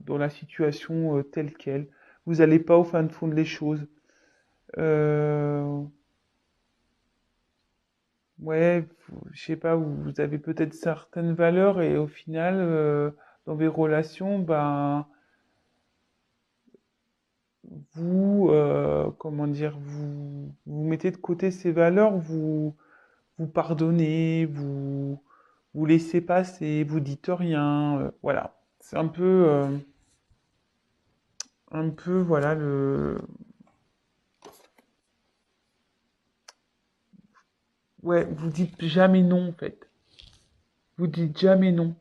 dans la situation telle qu'elle. Vous n'allez pas au fin fond des choses. Euh, ouais, je sais pas, vous avez peut-être certaines valeurs et au final, dans vos relations, ben, comment dire, vous mettez de côté ces valeurs, vous pardonnez, vous laissez passer, vous dites rien, voilà. C'est un peu, voilà, ouais, vous dites jamais non, en fait. Vous dites jamais non.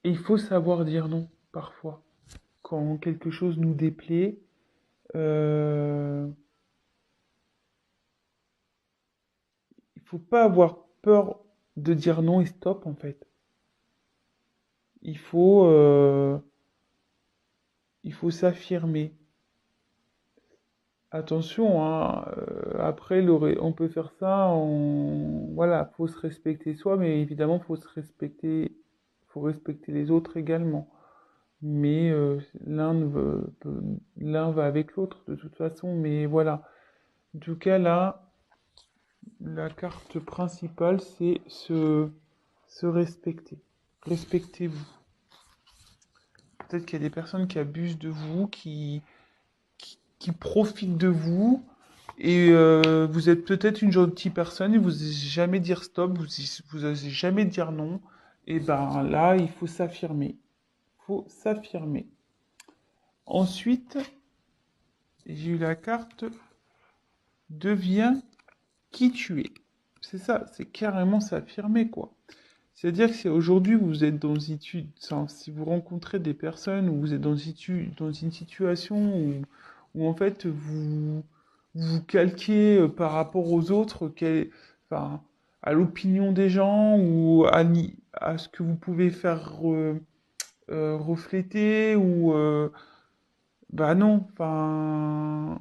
Et il faut savoir dire non, parfois. Quand quelque chose nous déplaît, euh, il faut pas avoir peur de dire non et stop, en fait. Il faut, euh, il faut s'affirmer. Attention, hein, après, on peut faire ça, voilà, faut se respecter soi, mais évidemment, faut respecter les autres également. Mais l'un va avec l'autre de toute façon, mais voilà. En tout cas, là, la carte principale, c'est se respecter. Respectez-vous. Peut-être qu'il y a des personnes qui abusent de vous, qui profitent de vous, et vous êtes peut-être une gentille personne, et vous n'osez jamais dire stop, vous osez jamais dire non. Et ben là, il faut s'affirmer. Il faut s'affirmer. Ensuite, j'ai eu la carte deviens qui tu es. C'est ça, c'est carrément s'affirmer, quoi. C'est-à-dire que si aujourd'hui vous êtes dans une si vous rencontrez des personnes ou vous êtes dans une situation où en fait vous calquez par rapport aux autres, enfin, à l'opinion des gens ou à ce que vous pouvez faire refléter ou bah non, enfin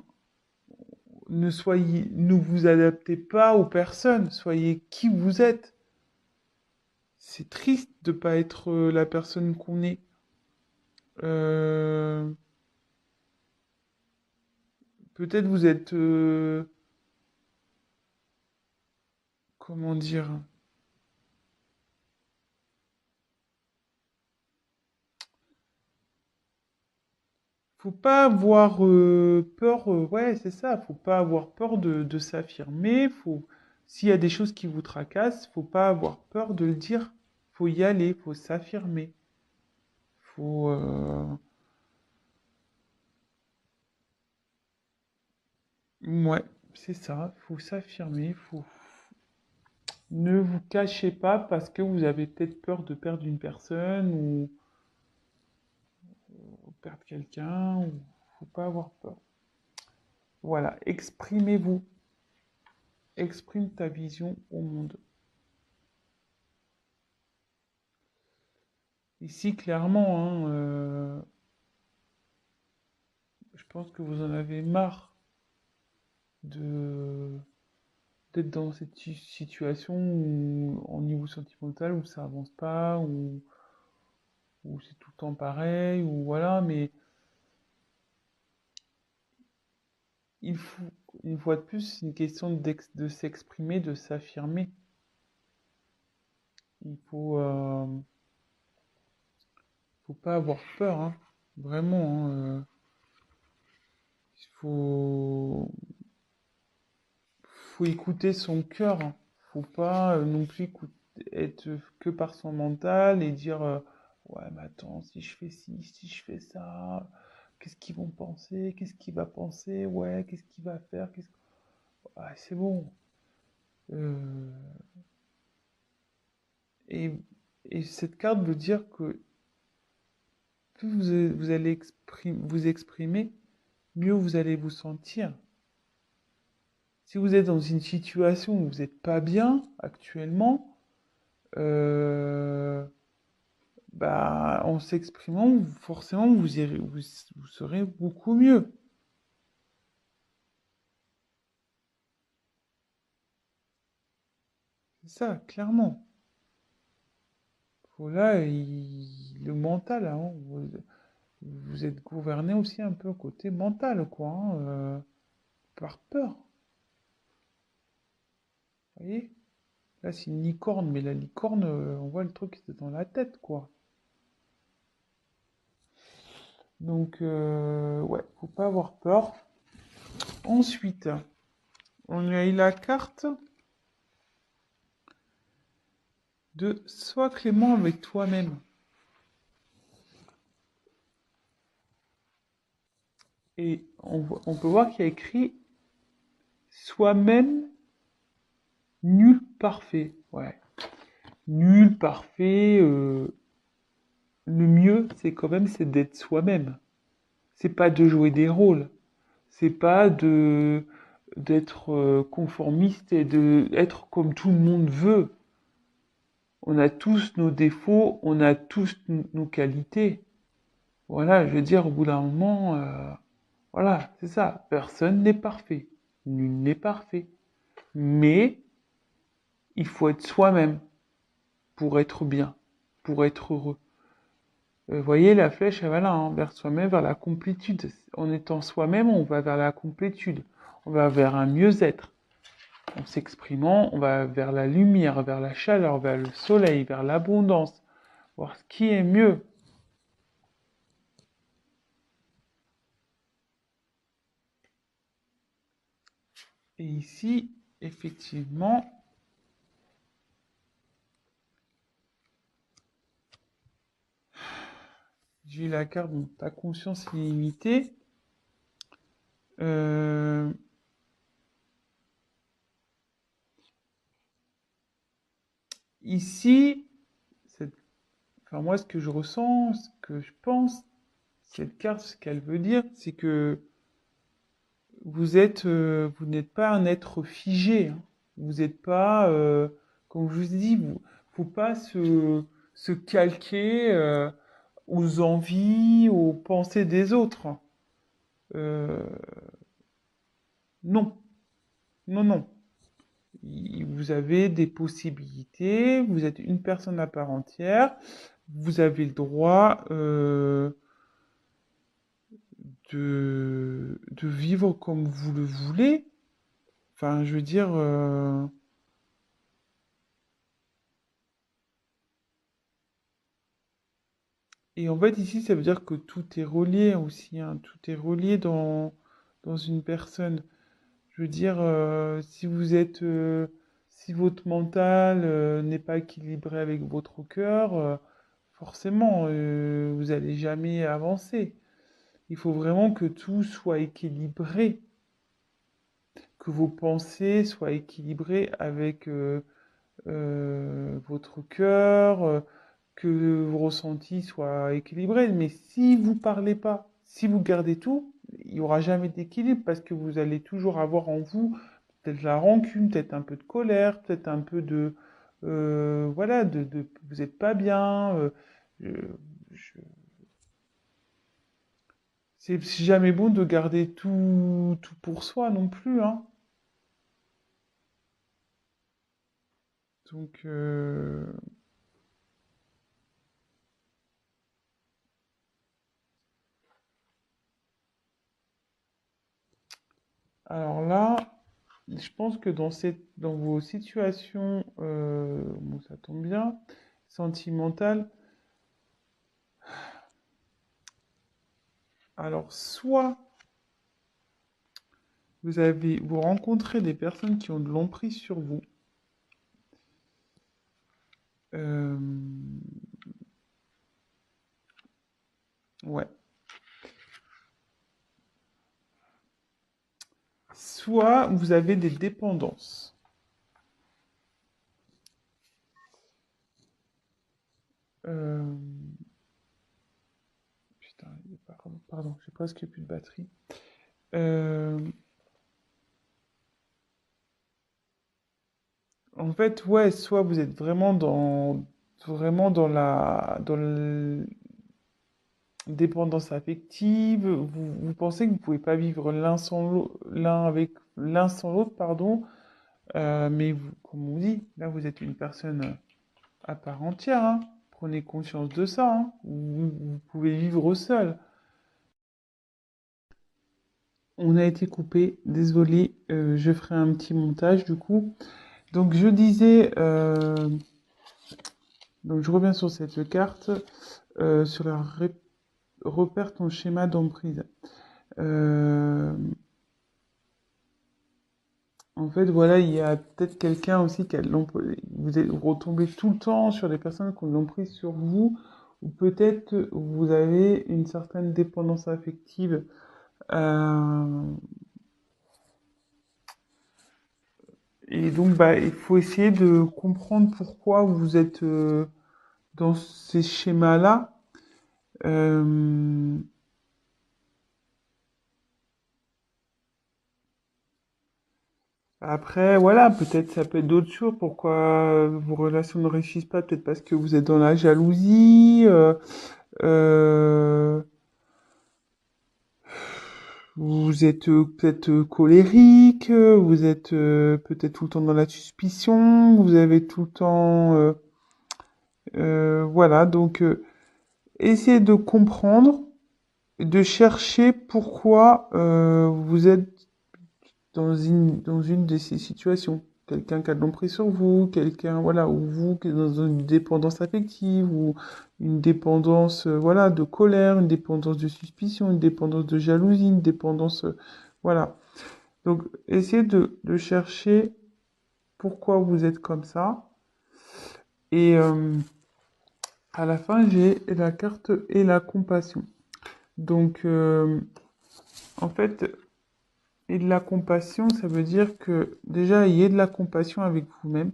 ne vous adaptez pas aux personnes, soyez qui vous êtes. C'est triste de pas être la personne qu'on est. Euh, Peut-être vous êtes, comment dire, faut pas avoir peur, ouais, c'est ça, faut pas avoir peur de s'affirmer, s'il y a des choses qui vous tracassent, faut pas avoir peur de le dire, faut y aller, faut s'affirmer, faut, ouais, c'est ça, faut s'affirmer, ne vous cachez pas parce que vous avez peut-être peur de perdre une personne ou perdre quelqu'un, ou faut pas avoir peur. Voilà, exprimez-vous, exprime ta vision au monde. Ici, clairement, hein, je pense que vous en avez marre de d'être dans cette situation où, au niveau sentimental, où ça avance pas, où c'est tout le temps pareil, ou voilà, mais il faut, une fois de plus, c'est une question de s'exprimer, de s'affirmer. Il faut pas avoir peur, hein. Vraiment, hein, faut écouter son cœur, hein. Faut pas non plus être que par son mental et dire ouais mais attends si je fais ci, si je fais ça, qu'est-ce qu'ils vont penser, qu'est-ce qu'il va penser, ouais qu'est-ce qu'il va faire, ah, c'est bon. Euh, et, et cette carte veut dire que plus vous allez vous exprimer, mieux vous allez vous sentir. Si vous êtes dans une situation où vous n'êtes pas bien actuellement, euh, bah, en s'exprimant, forcément, vous serez beaucoup mieux. C'est ça, clairement. Là, le mental, hein. Vous êtes gouverné aussi un peu côté mental, quoi, hein, par peur. Vous voyez? Là, c'est une licorne, mais la licorne, on voit le truc, c'est dans la tête, quoi. Donc, ouais, faut pas avoir peur. Ensuite, on a eu la carte de sois clément avec toi-même. Et on peut voir qu'il y a écrit soi-même nul parfait. Ouais. Nul parfait. Le mieux, c'est quand même c'est d'être soi-même. C'est pas de jouer des rôles. C'est pas de d'être conformiste et de être comme tout le monde veut. On a tous nos défauts, on a tous nos qualités. Voilà, je veux dire, au bout d'un moment, voilà, c'est ça. Personne n'est parfait. Nul n'est parfait. Mais il faut être soi-même pour être bien, pour être heureux. Vous voyez, la flèche, elle va là, hein, vers soi-même, vers la complétude. En étant soi-même, on va vers la complétude. On va vers un mieux-être. En s'exprimant, on va vers la lumière, vers la chaleur, vers le soleil, vers l'abondance. Voir ce qui est mieux. Et ici, effectivement, j'ai la carte de ta conscience illimitée. Euh, Ici, enfin moi, ce que je ressens, ce que je pense, cette carte, ce qu'elle veut dire, c'est que vous n'êtes pas un être figé, hein. Vous n'êtes pas, comme je vous ai dit, faut pas se calquer aux envies, aux pensées des autres. Euh, non, non, non. Vous avez des possibilités, vous êtes une personne à part entière, vous avez le droit de vivre comme vous le voulez. Enfin, je veux dire, et en fait, ici, ça veut dire que tout est relié aussi, hein, tout est relié dans une personne. Je veux dire, si votre mental n'est pas équilibré avec votre cœur, forcément, vous allez jamais avancer. Il faut vraiment que tout soit équilibré, que vos pensées soient équilibrées avec votre cœur, que vos ressentis soient équilibrés. Mais si vous parlez pas, si vous gardez tout, il n'y aura jamais d'équilibre parce que vous allez toujours avoir en vous peut-être la rancune, peut-être un peu de colère, peut-être un peu de... voilà, vous n'êtes pas bien. Je- je- c'est jamais bon de garder tout pour soi non plus, hein. Donc, alors là, je pense que dans vos situations, bon, ça tombe bien, sentimentales, alors soit vous rencontrez des personnes qui ont de l'emprise sur vous, euh, ouais, soit vous avez des dépendances. Euh, putain, pardon, j'ai presque plus de batterie. Euh, En fait, ouais, soit vous êtes vraiment dans le, dépendance affective, vous pensez que vous pouvez pas vivre l'un sans l'autre, pardon, mais comme on dit, là vous êtes une personne à part entière, hein. prenez conscience de ça, hein. Vous pouvez vivre seul. On a été coupé, désolé, je ferai un petit montage du coup. Donc je disais, donc je reviens sur cette carte, sur la repère ton schéma d'emprise. En fait, voilà, il y a peut-être quelqu'un aussi qui a de l'emprise. Vous retombez tout le temps sur des personnes qui ont de l'emprise sur vous, ou peut-être vous avez une certaine dépendance affective. Euh, et donc, bah, il faut essayer de comprendre pourquoi vous êtes dans ces schémas-là. Euh, Après, voilà, peut-être ça peut être d'autres choses. Pourquoi vos relations ne réussissent pas? Peut-être parce que vous êtes dans la jalousie. Euh, Vous êtes peut-être colérique, vous êtes peut-être tout le temps dans la suspicion, vous avez tout le temps... voilà, donc essayez de comprendre, de chercher pourquoi vous êtes dans une de ces situations. Quelqu'un qui a de l'emprise sur vous, quelqu'un, voilà, ou vous qui est dans une dépendance affective, ou une dépendance, voilà, de colère, une dépendance de suspicion, une dépendance de jalousie, une dépendance, voilà. Donc, essayez de chercher pourquoi vous êtes comme ça. Et à la fin, j'ai la carte et la compassion. Donc, en fait, et de la compassion, ça veut dire que déjà, ayez de la compassion avec vous-même.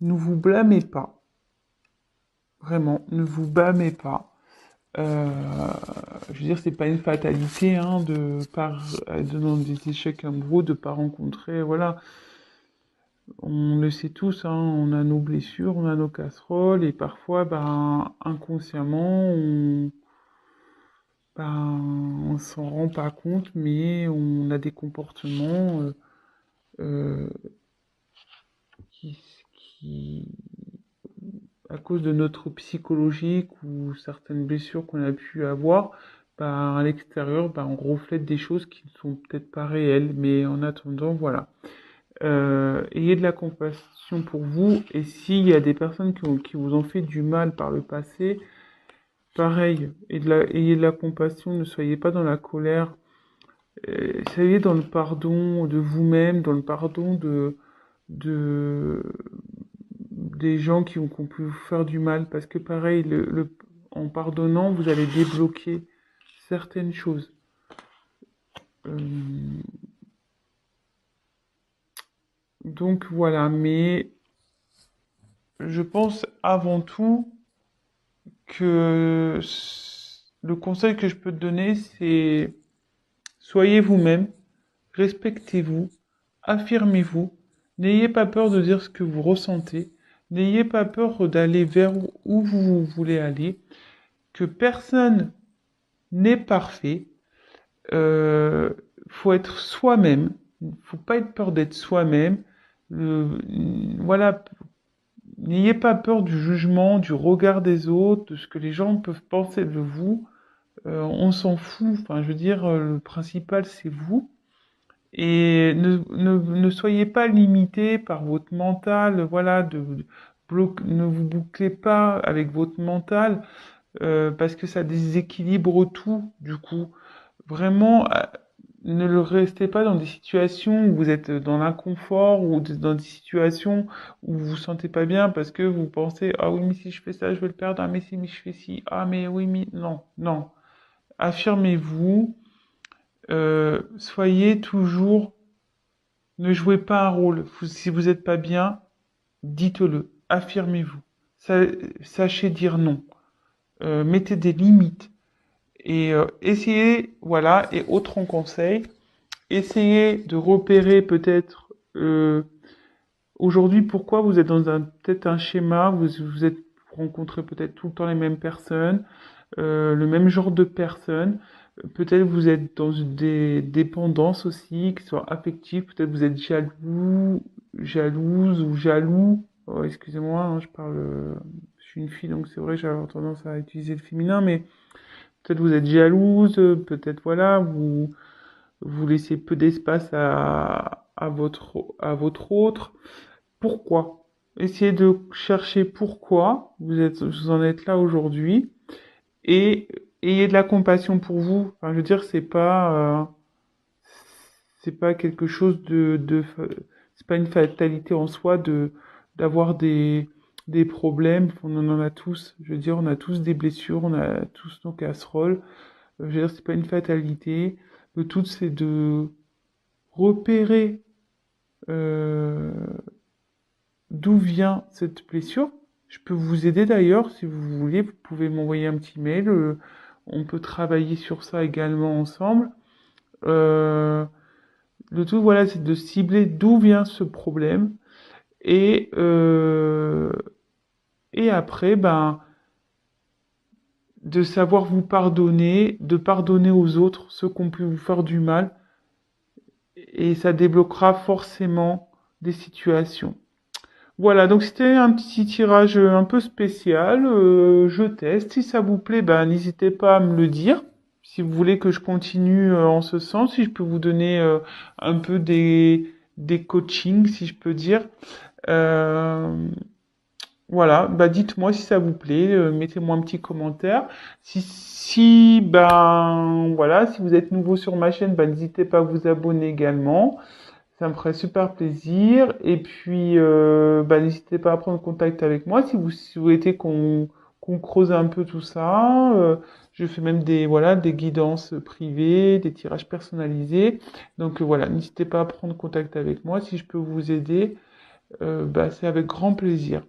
Ne vous blâmez pas. Vraiment, ne vous blâmez pas. Euh, je veux dire, c'est pas une fatalité hein, dans des échecs amoureux, de pas rencontrer, voilà. On le sait tous, hein, on a nos blessures, on a nos casseroles, et parfois, ben, inconsciemment, on s'en rend pas compte, mais on a des comportements euh, qui, qui, à cause de notre psychologique ou certaines blessures qu'on a pu avoir, ben, à l'extérieur, ben, on reflète des choses qui ne sont peut-être pas réelles, mais en attendant, voilà. Ayez de la compassion pour vous, et s'il y a des personnes qui vous ont fait du mal par le passé, pareil, ayez de la compassion, ne soyez pas dans la colère, soyez dans le pardon de vous-même, dans le pardon de, des gens qui ont pu vous faire du mal, parce que pareil, en pardonnant, vous allez débloquer certaines choses. Euh, donc voilà, mais je pense avant tout que le conseil que je peux te donner, c'est soyez vous-même, respectez-vous, affirmez-vous, n'ayez pas peur de dire ce que vous ressentez, n'ayez pas peur d'aller vers où vous voulez aller, que personne n'est parfait, euh, faut être soi-même, faut pas être peur d'être soi-même, Euh, voilà, n'ayez pas peur du jugement, du regard des autres, de ce que les gens peuvent penser de vous. On s'en fout. Enfin, je veux dire, le principal, c'est vous. Et ne soyez pas limité par votre mental. Voilà, ne vous bouclez pas avec votre mental parce que ça déséquilibre tout, du coup. Vraiment, ne le restez pas dans des situations où vous êtes dans l'inconfort ou dans des situations où vous vous sentez pas bien parce que vous pensez, ah oui, mais si je fais ça, je vais le perdre. Ah, mais si, mais je fais ci. Ah, mais oui, mais non, non. Affirmez-vous. Soyez toujours, ne jouez pas un rôle. Si vous n'êtes pas bien, dites-le. Affirmez-vous. Sachez dire non. Mettez des limites. Et essayez, voilà, et autre conseil, essayez de repérer peut-être aujourd'hui pourquoi vous êtes dans peut-être un schéma, vous êtes rencontré peut-être tout le temps les mêmes personnes, le même genre de personnes. Peut-être vous êtes dans des dépendances aussi, qui sont affectives. Peut-être vous êtes jaloux, jalouse ou jaloux. Oh, excusez-moi, hein, je parle je suis une fille, donc c'est vrai que j'avais tendance à utiliser le féminin, mais peut-être vous êtes jalouse, peut-être voilà, vous laissez peu d'espace à votre autre. Pourquoi? Essayez de chercher pourquoi vous en êtes là aujourd'hui et ayez de la compassion pour vous. Enfin, je veux dire, c'est pas quelque chose c'est pas une fatalité en soi d'avoir des problèmes. On en a tous. Je veux dire, on a tous des blessures, on a tous nos casseroles. Je veux dire, c'est pas une fatalité. Le tout, c'est de repérer euh, d'où vient cette blessure. Je peux vous aider d'ailleurs, si vous voulez, vous pouvez m'envoyer un petit mail. On peut travailler sur ça également ensemble. Euh, le tout, voilà, c'est de cibler d'où vient ce problème et euh, et après, ben, de savoir vous pardonner, de pardonner aux autres ceux qui ont pu vous faire du mal, et ça débloquera forcément des situations. Voilà, donc c'était un petit tirage un peu spécial. Je teste. Si ça vous plaît, ben, n'hésitez pas à me le dire. Si vous voulez que je continue en ce sens, si je peux vous donner un peu des coachings, si je peux dire. Euh, voilà, bah dites-moi si ça vous plaît, mettez-moi un petit commentaire. Ben voilà, si vous êtes nouveau sur ma chaîne, ben n'hésitez pas à vous abonner également. Ça me ferait super plaisir. Et puis, bah, n'hésitez pas à prendre contact avec moi si vous souhaitez qu'on creuse un peu tout ça. Je fais même voilà, des guidances privées, des tirages personnalisés. Donc voilà, n'hésitez pas à prendre contact avec moi. Si je peux vous aider, bah, c'est avec grand plaisir.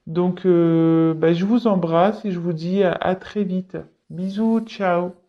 Donc, bah, je vous embrasse et je vous dis à très vite. Bisous, ciao.